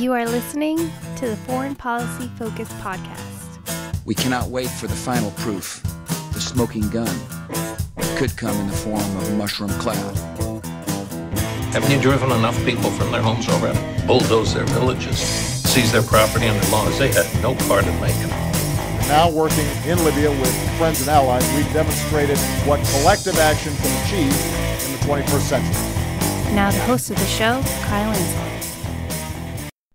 You are listening to the Foreign Policy Focus podcast. We cannot wait for the final proof. The smoking gun could come in the form of a mushroom cloud. Haven't you driven enough people from their homes already? Bulldoze their villages, seize their property and their laws. They had no part in making it. Now working in Libya with friends and allies, we've demonstrated what collective action can achieve in the 21st century. Now the host of the show, Kyle Inslee.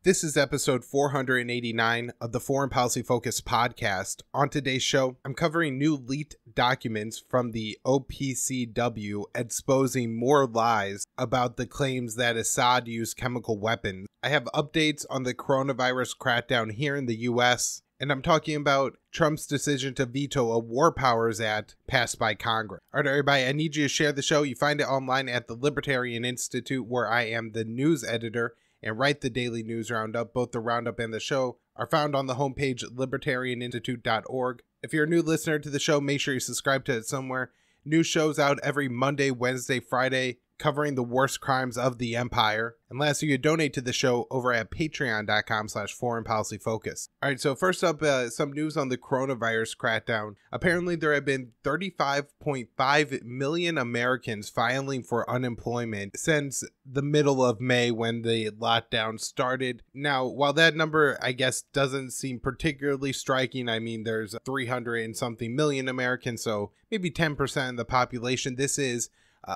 This is episode 489 of the Foreign Policy Focus podcast. On today's show, I'm covering new leaked documents from the OPCW exposing more lies about the claims that Assad used chemical weapons. I have updates on the coronavirus crackdown here in the US, and I'm talking about Trump's decision to veto a War Powers Act passed by Congress. All right, everybody, I need you to share the show. You find it online at the Libertarian Institute, where I am the news editor and write the daily news roundup. Both the roundup and the show are found on the homepage libertarianinstitute.org. If you're a new listener to the show, make sure you subscribe to it somewhere. New shows out every Monday, Wednesday, Friday, covering the worst crimes of the empire. And lastly, you donate to the show over at patreon.com/foreignpolicyfocus. All right, so first up, some news on the coronavirus crackdown. Apparently, there have been 35.5 million Americans filing for unemployment since the middle of May when the lockdown started. Now, while that number, I guess, doesn't seem particularly striking, I mean, there's 300 and something million Americans, so maybe 10% of the population. This is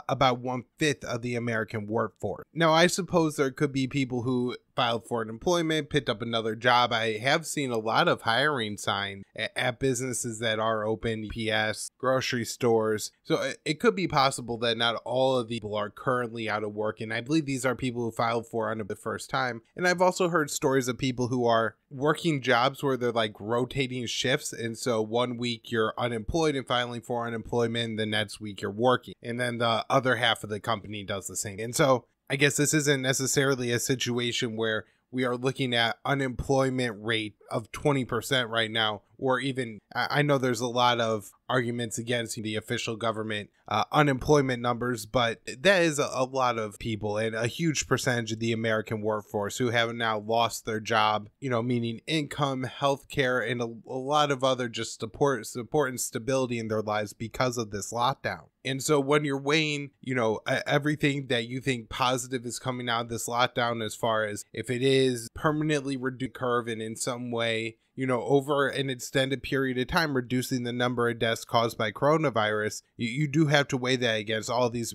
about 1/5 of the American workforce. Now, I suppose there could be people who filed for unemployment, picked up another job. I have seen a lot of hiring signs at businesses that are open, UPS, grocery stores. So it could be possible that not all of these people are currently out of work. And I believe these are people who filed for under the first time. And I've also heard stories of people who are working jobs where they're like rotating shifts. And so one week you're unemployed and filing for unemployment, and the next week you're working. And then the other half of the company does the same. And so I guess this isn't necessarily a situation where we are looking at unemployment rate of 20% right now, or even, I know there's a lot of arguments against the official government unemployment numbers, but that is a lot of people and a huge percentage of the American workforce who have now lost their job, meaning income, healthcare, and a lot of other just support and stability in their lives because of this lockdown. And so when you're weighing, everything that you think positive is coming out of this lockdown, as far as if it is permanently reduced curve and in some way, over an extended period of time, reducing the number of deaths caused by coronavirus, you do have to weigh that against all these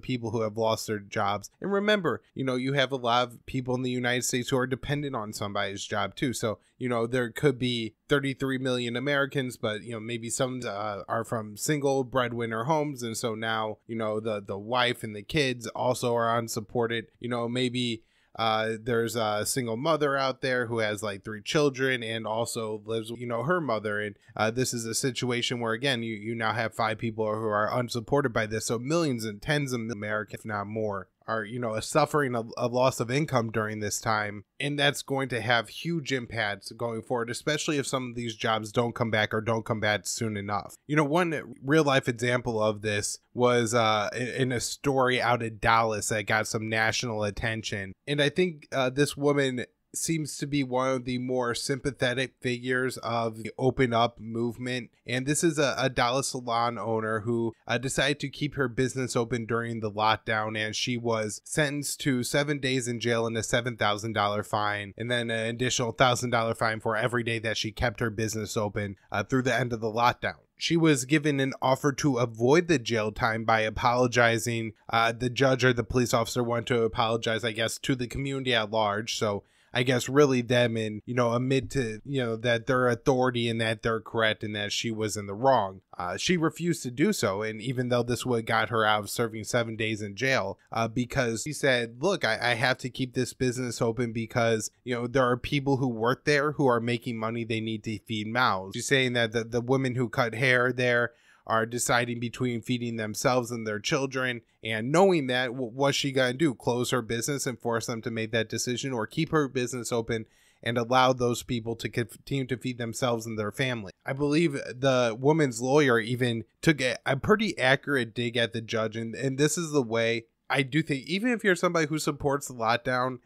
people who have lost their jobs. And remember, you have a lot of people in the United States who are dependent on somebody's job too. So, there could be 33 million Americans, but, maybe some are from single breadwinner homes. And so now, the wife and the kids also are unsupported. Maybe there's a single mother out there who has like 3 children and also lives, her mother. And this is a situation where, again, you now have 5 people who are unsupported by this. So millions and tens of Americans, if not more, are, suffering a loss of income during this time. And that's going to have huge impacts going forward, especially if some of these jobs don't come back or don't come back soon enough. One real life example of this was in a story out of Dallas that got some national attention. And I think this woman seems to be one of the more sympathetic figures of the Open Up movement. And this is a Dallas salon owner who decided to keep her business open during the lockdown, and she was sentenced to 7 days in jail and a $7,000 fine, and then an additional $1,000 fine for every day that she kept her business open through the end of the lockdown. She was given an offer to avoid the jail time by apologizing. The judge or the police officer wanted to apologize, I guess, to the community at large. So I guess really them and, admit to, that their authority and that they're correct and that she was in the wrong. She refused to do so. And even though this would got her out of serving 7 days in jail, because she said, look, I have to keep this business open because, there are people who work there who are making money. They need to feed mouths. She's saying that the women who cut hair there are deciding between feeding themselves and their children, and knowing that, what's she gonna do? Close her business and force them to make that decision, or keep her business open and allow those people to continue to feed themselves and their family? I believe the woman's lawyer even took a pretty accurate dig at the judge, and this is the way I do think, even if you're somebody who supports the lockdown,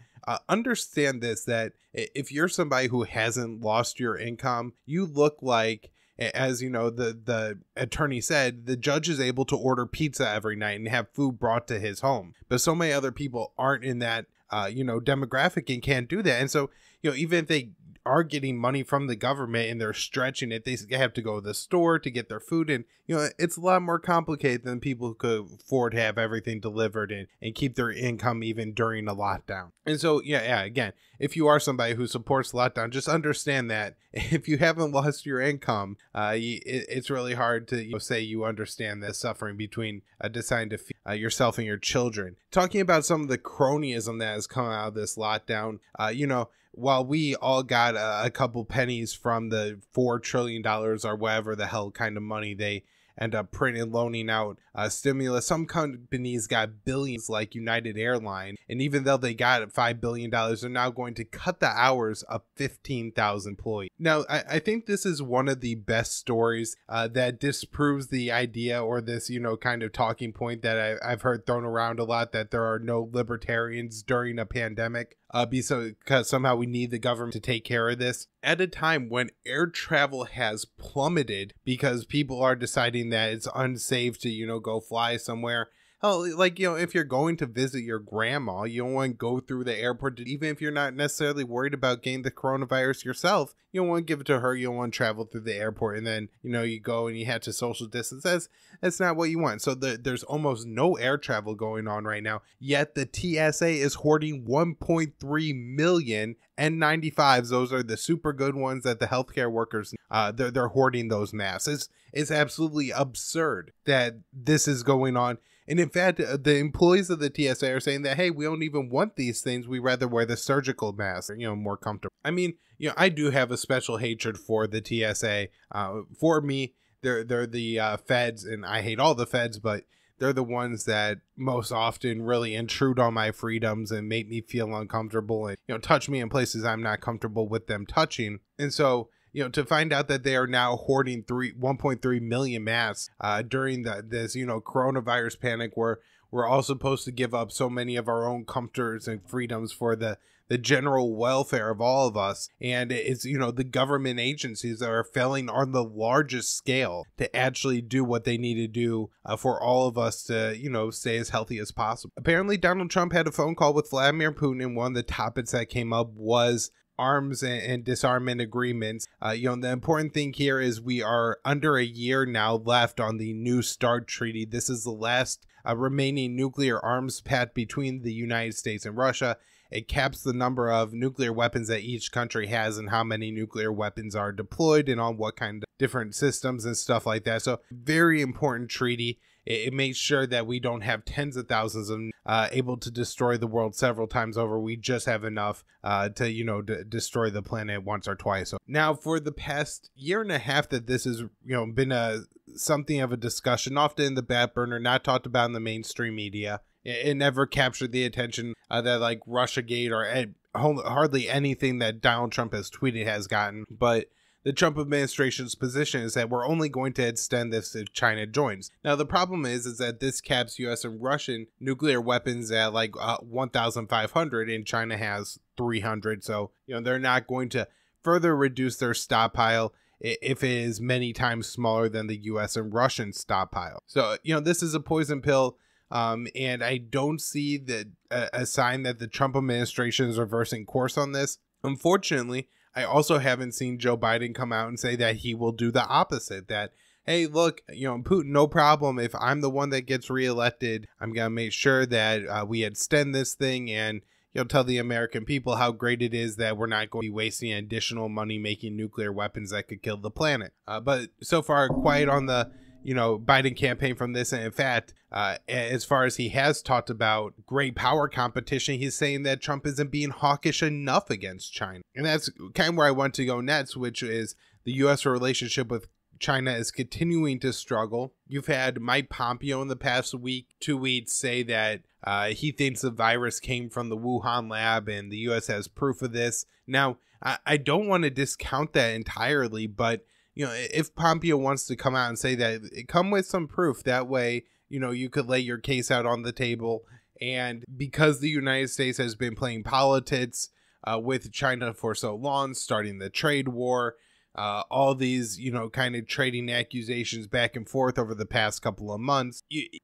understand this, that if you're somebody who hasn't lost your income, you look like, as you know, the attorney said, the judge is able to order pizza every night and have food brought to his home. But so many other people aren't in that, demographic and can't do that. And so, even if they are getting money from the government and they're stretching it, they have to go to the store to get their food. And, it's a lot more complicated than people who could afford to have everything delivered and keep their income even during a lockdown. And so, again, if you are somebody who supports lockdown, just understand that if you haven't lost your income, it's really hard to say you understand the suffering between deciding to feed yourself and your children. Talking about some of the cronyism that has come out of this lockdown, while we all got a couple pennies from the $4 trillion or whatever the hell kind of money they end up printing, loaning out stimulus, some companies got billions, like United Airlines. And even though they got $5 billion, they're now going to cut the hours of 15,000 employees. Now, I think this is one of the best stories that disproves the idea, or this, kind of talking point that I've heard thrown around a lot, that there are no libertarians during a pandemic. Because somehow we need the government to take care of this at a time when air travel has plummeted because people are deciding that it's unsafe to, go fly somewhere. Hell, like, if you're going to visit your grandma, you don't want to go through the airport, even if you're not necessarily worried about getting the coronavirus yourself. You don't want to give it to her. You don't want to travel through the airport and then, you go and you have to social distance. That's not what you want. So there's almost no air travel going on right now. Yet the TSA is hoarding 1.3 million N95s. Those are the super good ones that the healthcare workers, they're hoarding those masks. It's absolutely absurd that this is going on. And in fact, the employees of the TSA are saying that, hey, we don't even want these things. We rather wear the surgical mask, more comfortable. I mean, I do have a special hatred for the TSA. For me, they're the feds, and I hate all the feds, but they're the ones that most often really intrude on my freedoms and make me feel uncomfortable and, touch me in places I'm not comfortable with them touching. And so, to find out that they are now hoarding 1.3 million masks during this, coronavirus panic, where we're all supposed to give up so many of our own comforts and freedoms for the general welfare of all of us. And it's, the government agencies that are failing on the largest scale to actually do what they need to do for all of us to, stay as healthy as possible. Apparently, Donald Trump had a phone call with Vladimir Putin, and one of the topics that came up was arms and disarmament agreements. The important thing here is we are under a year now left on the New START treaty. This is the last remaining nuclear arms pact between the United States and Russia. It caps the number of nuclear weapons that each country has and how many nuclear weapons are deployed and on what kind of different systems and stuff like that. So very important treaty. It makes sure that we don't have tens of thousands of able to destroy the world several times over. We just have enough to destroy the planet once or twice. So now, for the past year and a half that this has been something of a discussion, often in the back burner, not talked about in the mainstream media. It never captured the attention that like Russiagate or hardly anything that Donald Trump has tweeted has gotten. But the Trump administration's position is that we're only going to extend this if China joins. Now, the problem is that this caps U.S. and Russian nuclear weapons at like 1,500, and China has 300. So, they're not going to further reduce their stockpile if it is many times smaller than the U.S. and Russian stockpile. So, this is a poison pill. And I don't see a sign that the Trump administration is reversing course on this. Unfortunately, I also haven't seen Joe Biden come out and say that he will do the opposite, that, hey, look, Putin, no problem. If I'm the one that gets reelected, I'm going to make sure that we extend this thing and, tell the American people how great it is that we're not going to be wasting additional money making nuclear weapons that could kill the planet. But so far, quiet on the Biden campaign from this. And in fact, as far as he has talked about great power competition, he's saying that Trump isn't being hawkish enough against China. And that's kind of where I want to go next, which is the U.S. relationship with China is continuing to struggle. You've had Mike Pompeo in the past week, 2 weeks, say that he thinks the virus came from the Wuhan lab and the U.S. has proof of this. Now, I don't want to discount that entirely, but if Pompeo wants to come out and say that, come with some proof. That way, you could lay your case out on the table And because the United States has been playing politics with China for so long, starting the trade war, all these, kind of trading accusations back and forth over the past couple of months,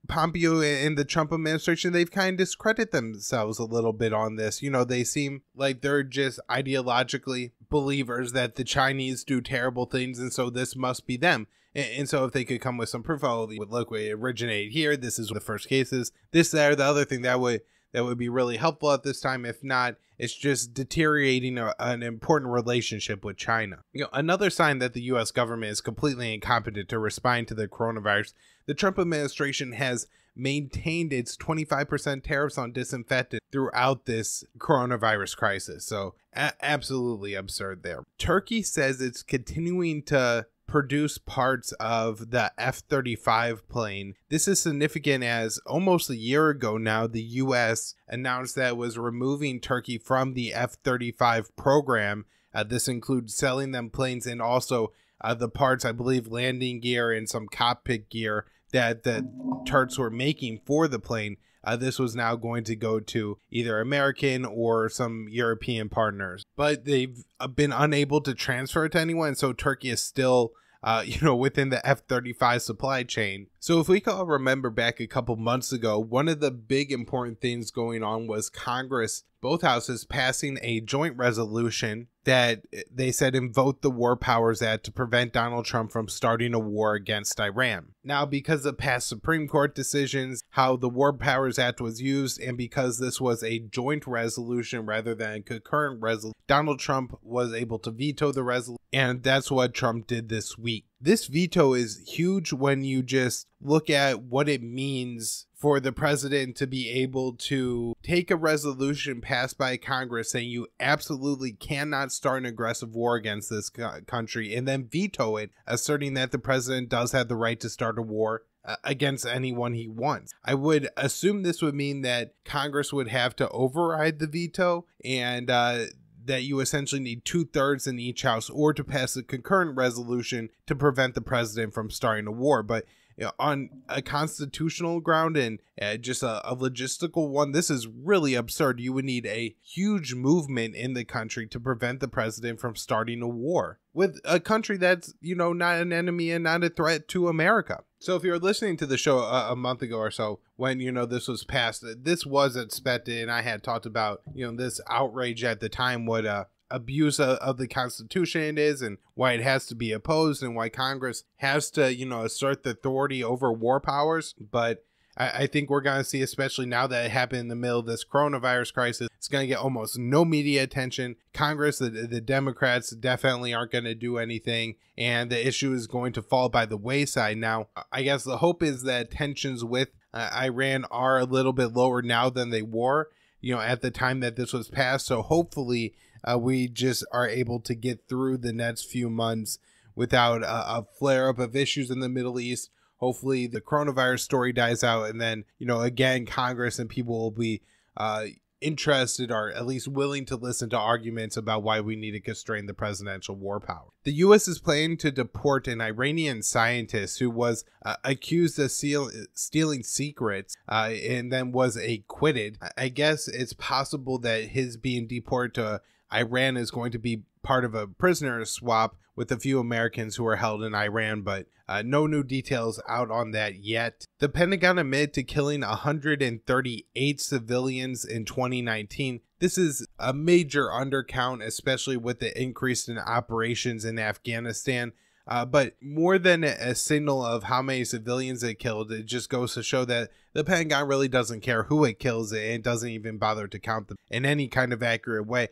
Pompeo and the Trump administration, they've kind of discredited themselves a little bit on this. They seem like they're just ideologically believers that the Chinese do terrible things, and so this must be them. And so if they could come with some proof, look, it originated here, this is the first cases, this, that, or the other thing, that would be really helpful at this time. If not, it's just deteriorating an important relationship with China. Another sign that the U.S. government is completely incompetent to respond to the coronavirus, the Trump administration has maintained its 25% tariffs on disinfectant throughout this coronavirus crisis. So absolutely absurd there. Turkey says it's continuing to produce parts of the F-35 plane. This is significant as almost a year ago now, the U.S. announced that it was removing Turkey from the F-35 program. This includes selling them planes and also the parts, I believe, landing gear and some cockpit gear that the Turks were making for the plane. This was now going to go to either American or some European partners. But they've been unable to transfer it to anyone, so Turkey is still within the F-35 supply chain. So if we can all remember back a couple months ago, one of the big important things going on was Congress, both houses, passing a joint resolution that they said invoked the War Powers Act to prevent Donald Trump from starting a war against Iran. Now, because of past Supreme Court decisions, how the War Powers Act was used, and because this was a joint resolution rather than a concurrent resolution, Donald Trump was able to veto the resolution, and that's what Trump did this week. This veto is huge when you just look at what it means for the president to be able to take a resolution passed by Congress saying you absolutely cannot start an aggressive war against this country and then veto it, asserting that the president does have the right to start a war against anyone he wants. I would assume this would mean that Congress would have to override the veto, and that you essentially need 2/3 in each house or to pass a concurrent resolution to prevent the president from starting a war. But on a constitutional ground and just a logistical one, this is really absurd. You would need a huge movement in the country to prevent the president from starting a war with a country that's, not an enemy and not a threat to America. So if you're listening to the show a month ago or so, when, this was passed, this was expected, and I had talked about, this outrage at the time, what abuse of the Constitution it is, and why it has to be opposed, and why Congress has to, assert the authority over war powers. But I think we're going to see, especially now that it happened in the middle of this coronavirus crisis, it's going to get almost no media attention. Congress, the Democrats definitely aren't going to do anything, and the issue is going to fall by the wayside. Now, I guess the hope is that tensions with Iran are a little bit lower now than they were, at the time that this was passed. So hopefully we just are able to get through the next few months without a flare-up of issues in the Middle East. Hopefully the coronavirus story dies out, and then, again, Congress and people will be interested, or at least willing to listen to arguments about why we need to constrain the presidential war power. The U.S. is planning to deport an Iranian scientist who was accused of stealing secrets and then was acquitted. I guess it's possible that his being deported to Iran is going to be part of a prisoner swap with a few Americans who are held in Iran, but no new details out on that yet. The Pentagon admitted to killing 138 civilians in 2019. This is a major undercount, especially with the increase in operations in Afghanistan. But more than a signal of how many civilians it killed, it just goes to show that the Pentagon really doesn't care who it kills, and it doesn't even bother to count them in any kind of accurate way.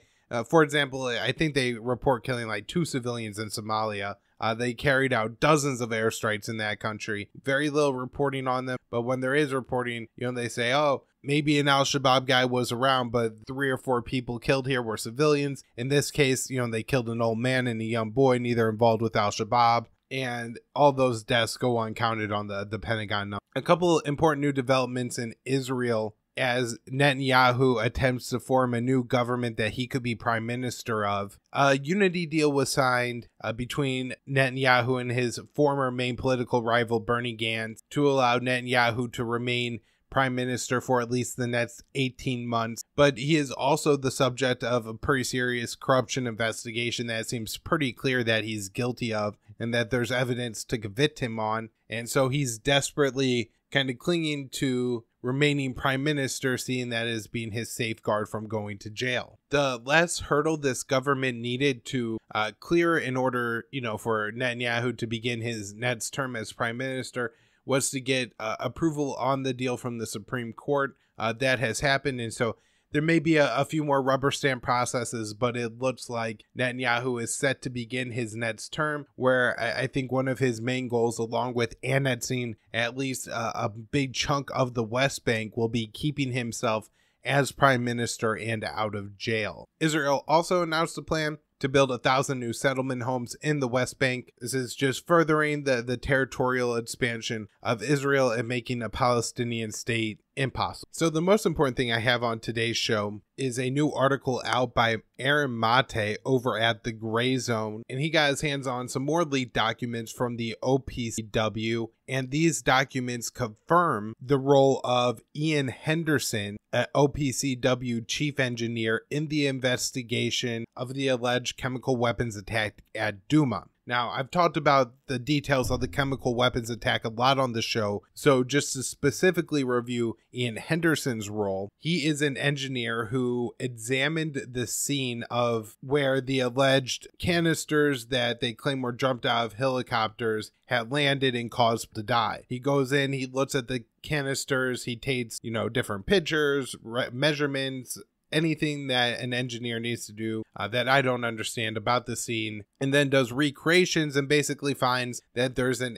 For example, I think they report killing like 2 civilians in Somalia. They carried out dozens of airstrikes in that country. Very little reporting on them. But when there is reporting, they say, oh, maybe an Al-Shabaab guy was around, but 3 or 4 people killed here were civilians. In this case, they killed an old man and a young boy, neither involved with Al-Shabaab. And all those deaths go uncounted on the Pentagon number. A couple important new developments in Israel as Netanyahu attempts to form a new government that he could be prime minister of. A unity deal was signed between Netanyahu and his former main political rival Bernie Gantz to allow Netanyahu to remain prime minister for at least the next 18 months. But he is also the subject of a pretty serious corruption investigation that seems pretty clear that he's guilty of, and that there's evidence to convict him on. And so he's desperately kind of clinging to remaining prime minister, seeing that as being his safeguard from going to jail. The last hurdle this government needed to clear in order, for Netanyahu to begin his next term as prime minister was to get approval on the deal from the Supreme Court. That has happened, and so there may be a few more rubber stamp processes, but it looks like Netanyahu is set to begin his next term, where I think one of his main goals, along with annexing at least a big chunk of the West Bank, will be keeping himself as prime minister and out of jail. Israel also announced a plan to build 1,000 new settlement homes in the West Bank. This is just furthering the territorial expansion of Israel and making a Palestinian state impossible. So the most important thing I have on today's show is a new article out by Aaron Mate over at the Grayzone, and he got his hands on some more leaked documents from the OPCW, and these documents confirm the role of Ian Henderson, an OPCW chief engineer, in the investigation of the alleged chemical weapons attack at Douma. Now, I've talked about the details of the chemical weapons attack a lot on the show, so just to specifically review Ian Henderson's role, he is an engineer who examined the scene of where the alleged canisters that they claim were jumped out of helicopters had landed and caused to die. He goes in, he looks at the canisters, he takes, different pictures, measurements, anything that an engineer needs to do that I don't understand about the scene, and then does recreations and basically finds that there's an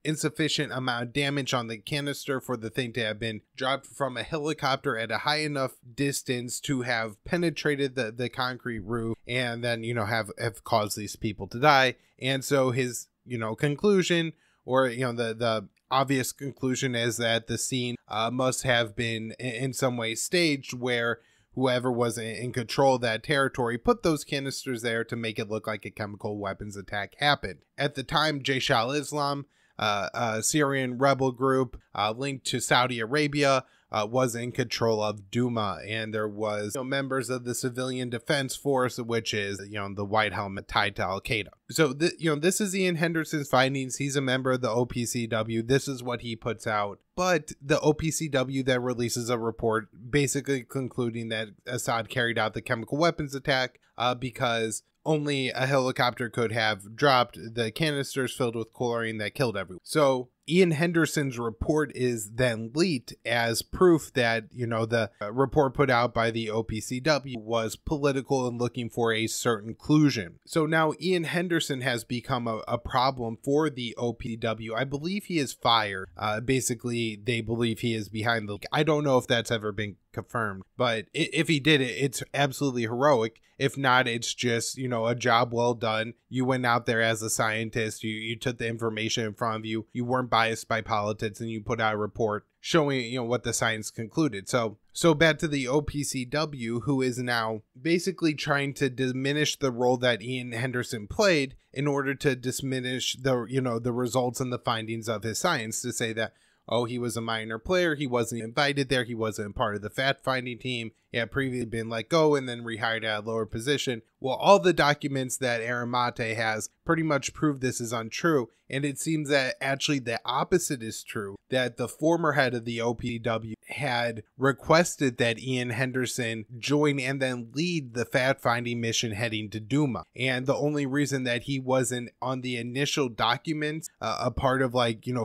insufficient amount of damage on the canister for the thing to have been dropped from a helicopter at a high enough distance to have penetrated the concrete roof and then, have caused these people to die. And so his, conclusion, or, the obvious conclusion, is that the scene must have been in some way staged, where whoever was in control of that territory put those canisters there to make it look like a chemical weapons attack happened. At the time, Jaish al-Islam, a Syrian rebel group linked to Saudi Arabia, was in control of Douma, and there was members of the Civilian Defense Force, which is the white helmet tied to Al-Qaeda. So this is Ian Henderson's findings. He's a member of the OPCW. This is what he puts out. But the OPCW then releases a report basically concluding that Assad carried out the chemical weapons attack because only a helicopter could have dropped the canisters filled with chlorine that killed everyone. So Ian Henderson's report is then leaked as proof that, the report put out by the OPCW was political and looking for a certain conclusion. So now Ian Henderson has become a problem for the OPCW. I believe he is fired. Basically, they believe he is behind the leak. I don't know if that's ever been confirmed, but if he did it, it's absolutely heroic. If not, it's just, a job well done. You went out there as a scientist, you took the information in front of you, you weren't biased by politics, and you put out a report showing, what the science concluded. So back to the OPCW, who is now basically trying to diminish the role that Ian Henderson played in order to diminish the results and the findings of his science, to say that, oh, he was a minor player, he wasn't invited there, he wasn't part of the fact-finding team, he had previously been let go and then rehired at a lower position. Well, all the documents that Aaron Mate has pretty much prove this is untrue, and it seems that actually the opposite is true, that the former head of the OPCW had requested that Ian Henderson join and then lead the fact-finding mission heading to Douma. And the only reason that he wasn't on the initial documents, a part of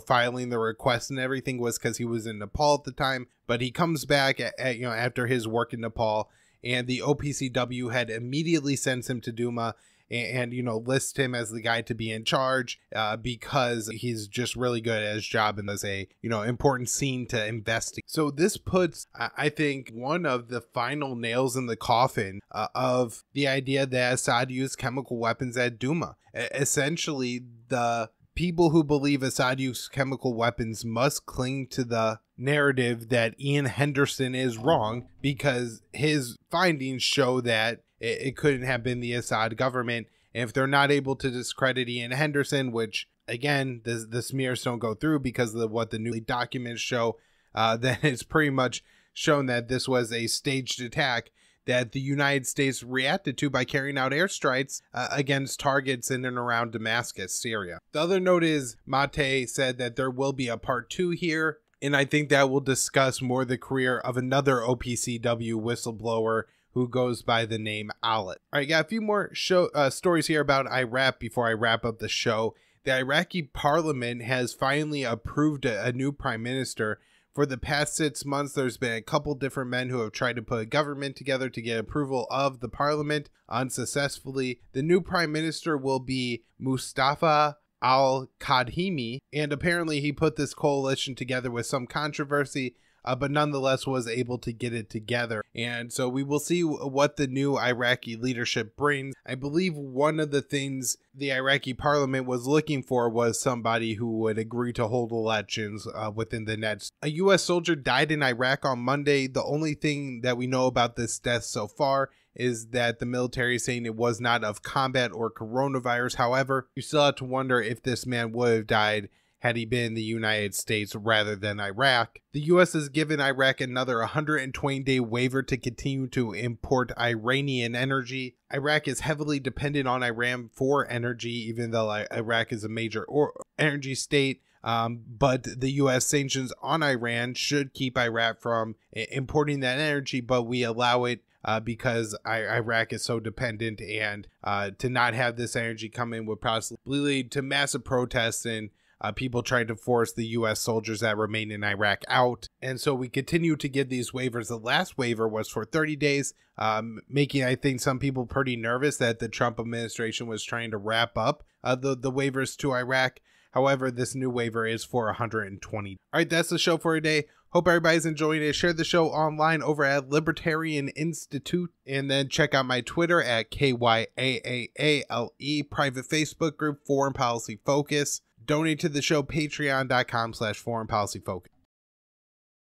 filing the request and everything, was because he was in Nepal at the time. But he comes back after his work in Nepal, and the OPCW had immediately sent him to Douma and list him as the guy to be in charge because he's just really good at his job and there's a important scene to investigate. So this puts, I think, one of the final nails in the coffin of the idea that Assad used chemical weapons at Douma. Essentially, the people who believe Assad used chemical weapons must cling to the narrative that Ian Henderson is wrong, because his findings show that it couldn't have been the Assad government. And if they're not able to discredit Ian Henderson, which again, the smears don't go through because of what the new documents show, then it's pretty much shown that this was a staged attack that the United States reacted to by carrying out airstrikes against targets in and around Damascus, Syria. The other note is Mate said that there will be a part 2 here, and I think that will discuss more the career of another OPCW whistleblower who goes by the name Alit. All right, got a few more stories here about Iraq before I wrap up the show. The Iraqi parliament has finally approved a new prime minister. For the past 6 months, there's been a couple different men who have tried to put a government together to get approval of the parliament unsuccessfully. The new prime minister will be Mustafa al-Kadhimi, and apparently he put this coalition together with some controversy, but nonetheless was able to get it together. And so we will see what the new Iraqi leadership brings. I believe one of the things the Iraqi parliament was looking for was somebody who would agree to hold elections within the next. A U.S. soldier died in Iraq on Monday. The only thing that we know about this death so far is that the military is saying it was not of combat or coronavirus. However, you still have to wonder if this man would have died had he been in the United States rather than Iraq. The U.S. has given Iraq another 120-day waiver to continue to import Iranian energy. Iraq is heavily dependent on Iran for energy, even though Iraq is a major energy state. But the U.S. sanctions on Iran should keep Iraq from importing that energy, but we allow it because Iraq is so dependent, and to not have this energy come in would possibly lead to massive protests and people trying to force the U.S. soldiers that remain in Iraq out. And so we continue to give these waivers. The last waiver was for 30 days, making, I think, some people pretty nervous that the Trump administration was trying to wrap up the waivers to Iraq. However, this new waiver is for 120. All right, that's the show for today. Hope everybody's enjoying it. Share the show online over at Libertarian Institute, and then check out my Twitter at KYAAALE, private Facebook group, Foreign Policy Focus. Donate to the show, patreon.com/foreignpolicyfocus.